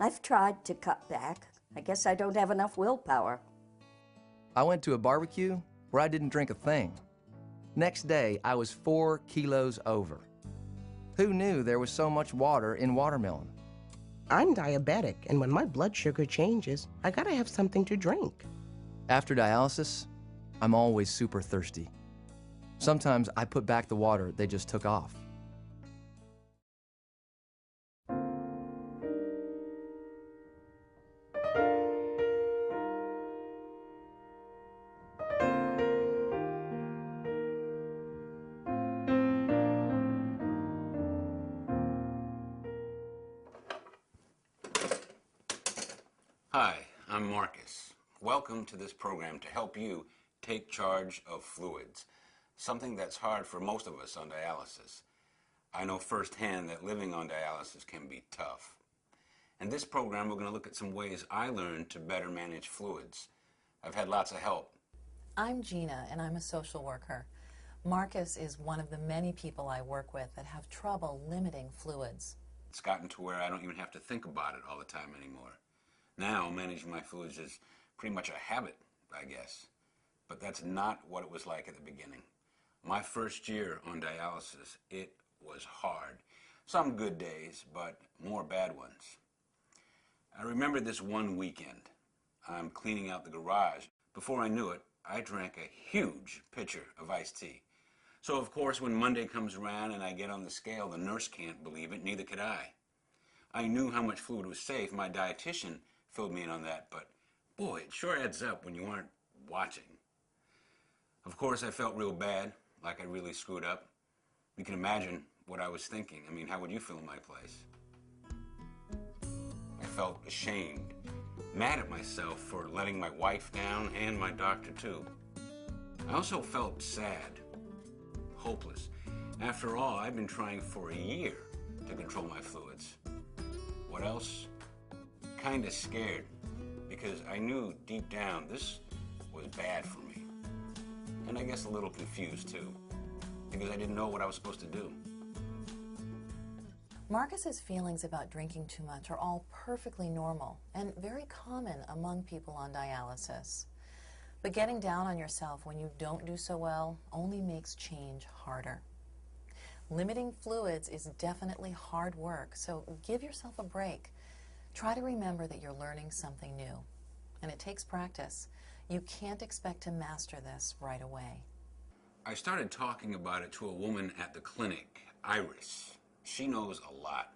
I've tried to cut back. I guess I don't have enough willpower. I went to a barbecue where I didn't drink a thing. Next day, I was 4 kilos over. Who knew there was so much water in watermelon? I'm diabetic, and when my blood sugar changes, I gotta have something to drink. After dialysis, I'm always super thirsty. Sometimes I put back the water they just took off. Hi, I'm Marcus. Welcome to this program to help you take charge of fluids, something that's hard for most of us on dialysis. I know firsthand that living on dialysis can be tough. In this program, we're going to look at some ways I learned to better manage fluids. I've had lots of help. I'm Gina, and I'm a social worker. Marcus is one of the many people I work with that have trouble limiting fluids. It's gotten to where I don't even have to think about it all the time anymore. Now, managing my fluids is pretty much a habit, I guess. But that's not what it was like at the beginning. My first year on dialysis, it was hard. Some good days, but more bad ones. I remember this one weekend. I'm cleaning out the garage. Before I knew it, I drank a huge pitcher of iced tea. So, of course, when Monday comes around and I get on the scale, the nurse can't believe it, neither could I. I knew how much fluid was safe. My dietitian filled me in on that, but boy, it sure adds up when you aren't watching. Of course, I felt real bad, like I really screwed up. You can imagine what I was thinking. I mean, how would you feel in my place? I felt ashamed, mad at myself for letting my wife down and my doctor too. I also felt sad, hopeless. After all, I've been trying for a year to control my fluids. What else? Kinda scared, because I knew deep down this was bad for me. And I guess a little confused too, because I didn't know what I was supposed to do. Marcus's feelings about drinking too much are all perfectly normal and very common among people on dialysis. But getting down on yourself when you don't do so well only makes change harder. Limiting fluids is definitely hard work, so give yourself a break. Try to remember that you're learning something new, and it takes practice. You can't expect to master this right away. I started talking about it to a woman at the clinic, Iris. She knows a lot.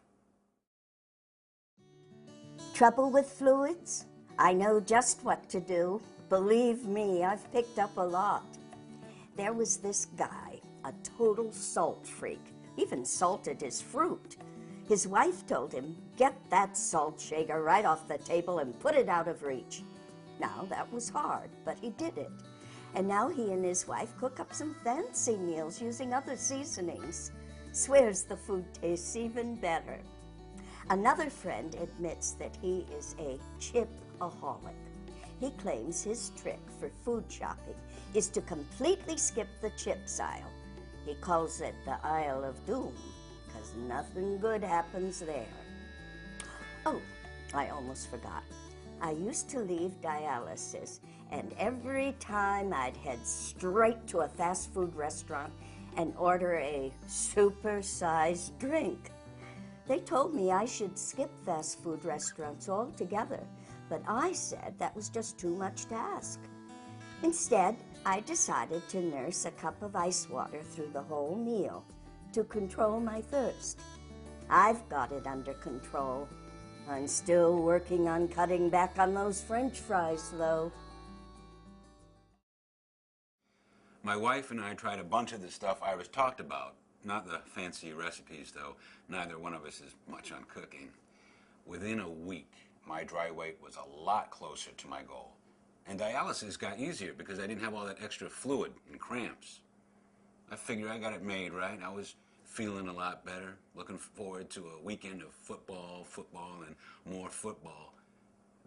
Trouble with fluids? I know just what to do. Believe me, I've picked up a lot. There was this guy, a total salt freak, even salted his fruit. His wife told him, get that salt shaker right off the table and put it out of reach. Now, that was hard, but he did it. And now he and his wife cook up some fancy meals using other seasonings. Swears the food tastes even better. Another friend admits that he is a chip-aholic. He claims his trick for food shopping is to completely skip the chips aisle. He calls it the aisle of doom, because nothing good happens there. Oh, I almost forgot. I used to leave dialysis, and every time I'd head straight to a fast food restaurant and order a super-sized drink. They told me I should skip fast food restaurants altogether, but I said that was just too much to ask. Instead, I decided to nurse a cup of ice water through the whole meal to control my thirst. I've got it under control. I'm still working on cutting back on those French fries, though. My wife and I tried a bunch of the stuff Iris talked about. Not the fancy recipes, though. Neither one of us is much on cooking. Within a week, my dry weight was a lot closer to my goal. And dialysis got easier because I didn't have all that extra fluid and cramps. I figured I got it made, right? I was feeling a lot better, looking forward to a weekend of football, and more football.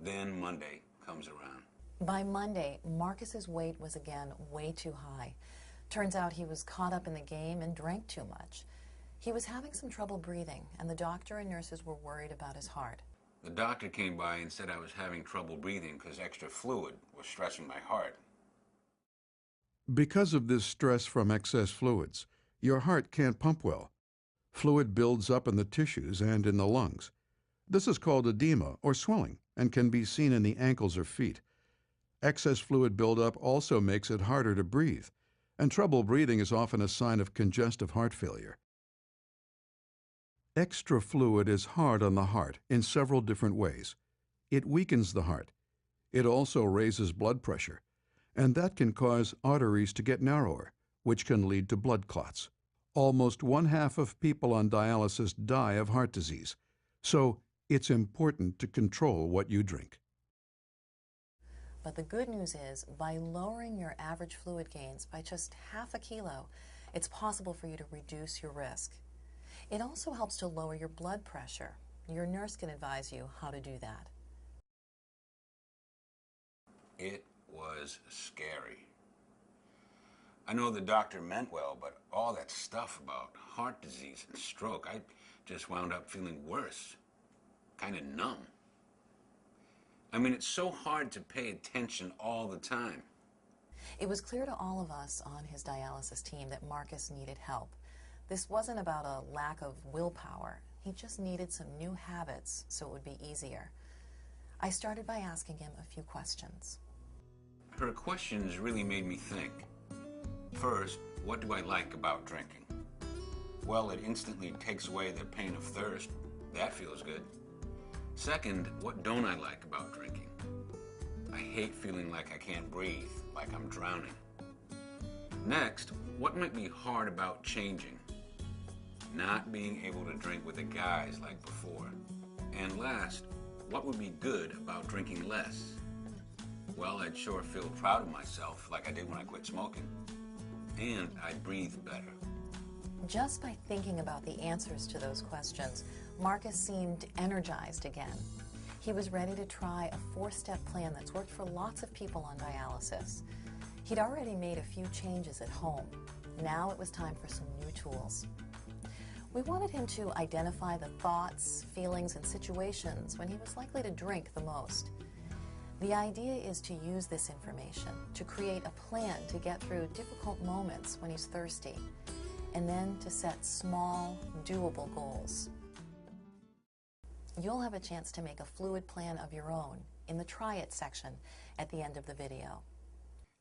Then Monday comes around. By Monday, Marcus's weight was again way too high. Turns out he was caught up in the game and drank too much. He was having some trouble breathing, and the doctor and nurses were worried about his heart. The doctor came by and said I was having trouble breathing because extra fluid was stressing my heart. Because of this stress from excess fluids, your heart can't pump well. Fluid builds up in the tissues and in the lungs. This is called edema or swelling and can be seen in the ankles or feet. Excess fluid buildup also makes it harder to breathe, and trouble breathing is often a sign of congestive heart failure. Extra fluid is hard on the heart in several different ways. It weakens the heart. It also raises blood pressure, and that can cause arteries to get narrower, which can lead to blood clots. Almost 1/2 of people on dialysis die of heart disease, so it's important to control what you drink. But the good news is, by lowering your average fluid gains by just 1/2 kilo, it's possible for you to reduce your risk. It also helps to lower your blood pressure. Your nurse can advise you how to do that. It was scary. I know the doctor meant well, but all that stuff about heart disease and stroke, I just wound up feeling worse, kind of numb. I mean, it's so hard to pay attention all the time. It was clear to all of us on his dialysis team that Marcus needed help. This wasn't about a lack of willpower. He just needed some new habits so it would be easier. I started by asking him a few questions. Her questions really made me think. First, what do I like about drinking? Well, it instantly takes away the pain of thirst. That feels good. Second, what don't I like about drinking? I hate feeling like I can't breathe, like I'm drowning. Next, what might be hard about changing? Not being able to drink with the guys like before. And last, what would be good about drinking less? Well, I'd sure feel proud of myself like I did when I quit smoking. And I'd breathe better. Just by thinking about the answers to those questions, Marcus seemed energized again. He was ready to try a 4-step plan that's worked for lots of people on dialysis. He'd already made a few changes at home. Now it was time for some new tools. We wanted him to identify the thoughts, feelings, and situations when he was likely to drink the most. The idea is to use this information to create a plan to get through difficult moments when he's thirsty, and then to set small, doable goals. You'll have a chance to make a fluid plan of your own in the Try It section at the end of the video.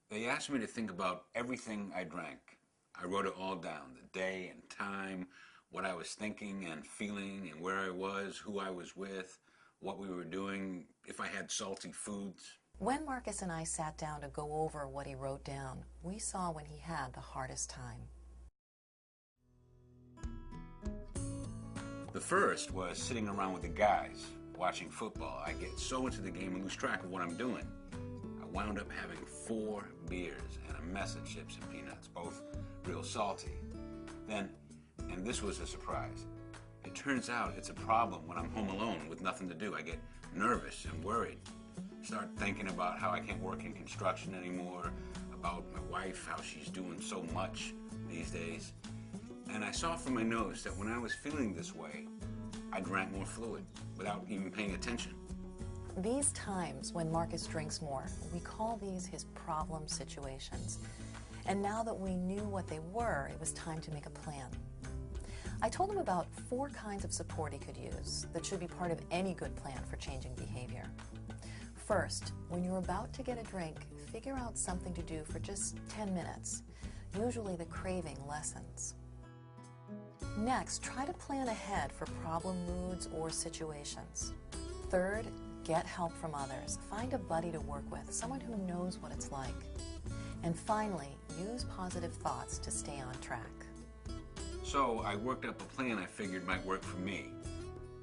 They asked me to think about everything I drank. I wrote it all down, the day and time, what I was thinking and feeling, and where I was, who I was with, what we were doing, if I had salty foods. When Marcus and I sat down to go over what he wrote down, we saw when he had the hardest time. The first was sitting around with the guys, watching football. I get so into the game and lose track of what I'm doing. I wound up having 4 beers and a mess of chips and peanuts, both real salty. Then, and this was a surprise, it turns out it's a problem when I'm home alone with nothing to do. I get nervous and worried. Start thinking about how I can't work in construction anymore, about my wife, how she's doing so much these days. And I saw from my notes that when I was feeling this way, I drank more fluid without even paying attention. These times when Marcus drinks more, we call these his problem situations. And now that we knew what they were, it was time to make a plan. I told him about 4 kinds of support he could use that should be part of any good plan for changing behavior. First, when you're about to get a drink, figure out something to do for just 10 minutes. Usually the craving lessens. Next, try to plan ahead for problem moods or situations. Third, get help from others. Find a buddy to work with, someone who knows what it's like. And finally, use positive thoughts to stay on track. So I worked up a plan I figured might work for me.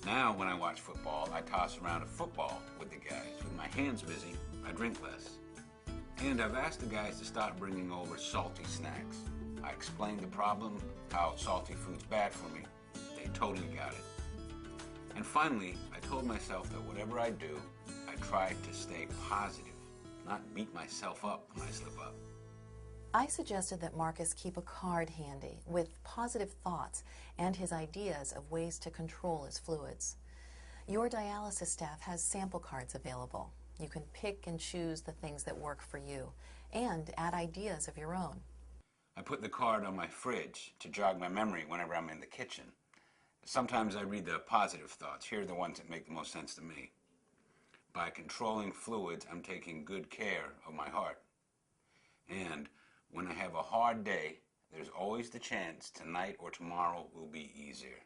Now when I watch football, I toss around a football with the guys. With my hands busy, I drink less. And I've asked the guys to stop bringing over salty snacks. I explained the problem, how salty food's bad for me. They totally got it. And finally, I told myself that whatever I do, I try to stay positive, not beat myself up when I slip up. I suggested that Marcus keep a card handy with positive thoughts and his ideas of ways to control his fluids. Your dialysis staff has sample cards available. You can pick and choose the things that work for you and add ideas of your own. I put the card on my fridge to jog my memory whenever I'm in the kitchen. Sometimes I read the positive thoughts. Here are the ones that make the most sense to me. By controlling fluids, I'm taking good care of my heart. And when I have a hard day, there's always the chance tonight or tomorrow will be easier.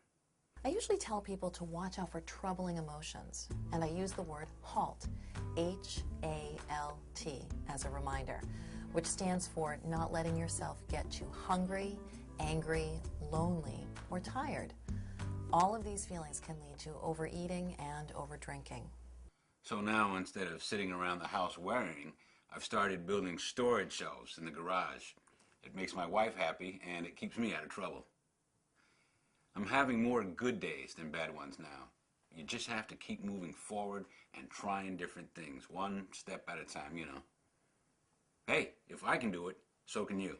I usually tell people to watch out for troubling emotions, and I use the word HALT, H-A-L-T, as a reminder, which stands for not letting yourself get too hungry, angry, lonely, or tired. All of these feelings can lead to overeating and overdrinking. So now, instead of sitting around the house worrying, I've started building storage shelves in the garage. It makes my wife happy, and it keeps me out of trouble. I'm having more good days than bad ones now. You just have to keep moving forward and trying different things, one step at a time, you know. Hey, if I can do it, so can you.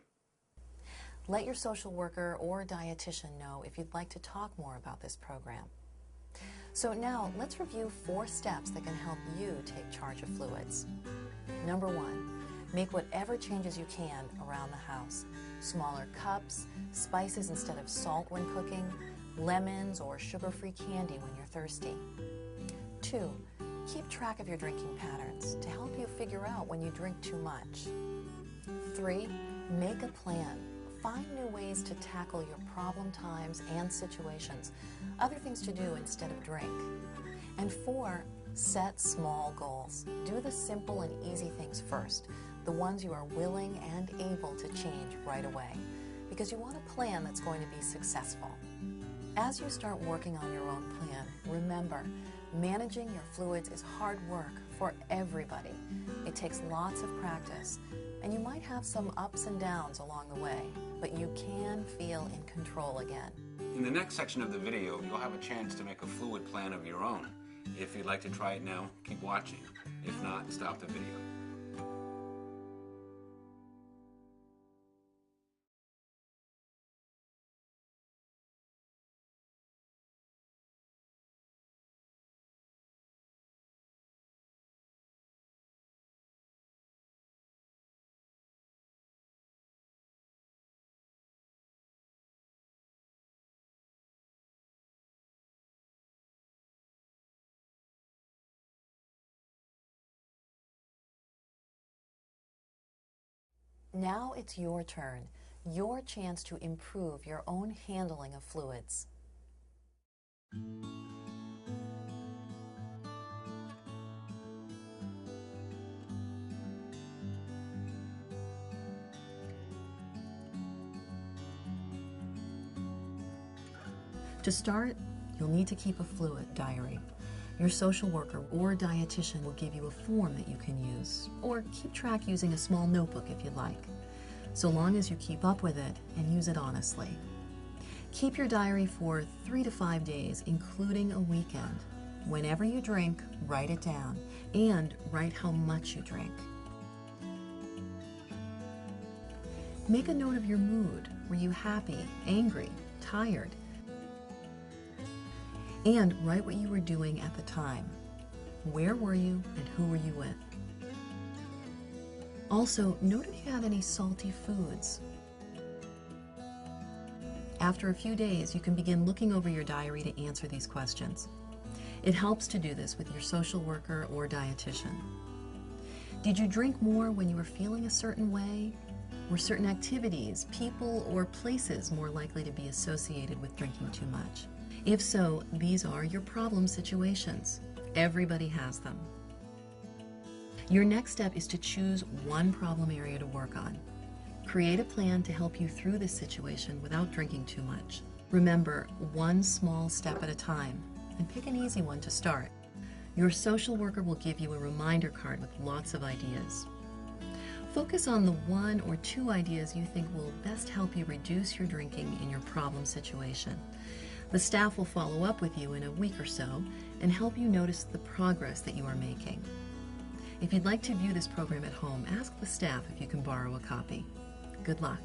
Let your social worker or dietitian know if you'd like to talk more about this program. So now, let's review 4 steps that can help you take charge of fluids. Number 1, make whatever changes you can around the house. Smaller cups, spices instead of salt when cooking, lemons or sugar-free candy when you're thirsty. 2, keep track of your drinking patterns to help you figure out when you drink too much. 3, make a plan. Find new ways to tackle your problem times and situations, other things to do instead of drink. And 4, set small goals. Do the simple and easy things first, the ones you are willing and able to change right away, because you want a plan that's going to be successful. As you start working on your own plan, remember, managing your fluids is hard work for everybody. It takes lots of practice, and you might have some ups and downs along the way, but you can feel in control again. In the next section of the video, you'll have a chance to make a fluid plan of your own. If you'd like to try it now, keep watching. If not, stop the video. Now it's your turn, your chance to improve your own handling of fluids. To start, you'll need to keep a fluid diary. Your social worker or dietitian will give you a form that you can use, or keep track using a small notebook if you'd like, so long as you keep up with it and use it honestly. Keep your diary for 3 to 5 days, including a weekend. Whenever you drink, write it down, and write how much you drink. Make a note of your mood. Were you happy, angry, tired? And write what you were doing at the time. Where were you and who were you with? Also, note if you had any salty foods. After a few days, you can begin looking over your diary to answer these questions. It helps to do this with your social worker or dietitian. Did you drink more when you were feeling a certain way? Were certain activities, people, or places more likely to be associated with drinking too much? If so, these are your problem situations. Everybody has them. Your next step is to choose one problem area to work on. Create a plan to help you through this situation without drinking too much. Remember, one small step at a time, and pick an easy one to start. Your social worker will give you a reminder card with lots of ideas. Focus on the 1 or 2 ideas you think will best help you reduce your drinking in your problem situation. The staff will follow up with you in a week or so and help you notice the progress that you are making. If you'd like to view this program at home, ask the staff if you can borrow a copy. Good luck.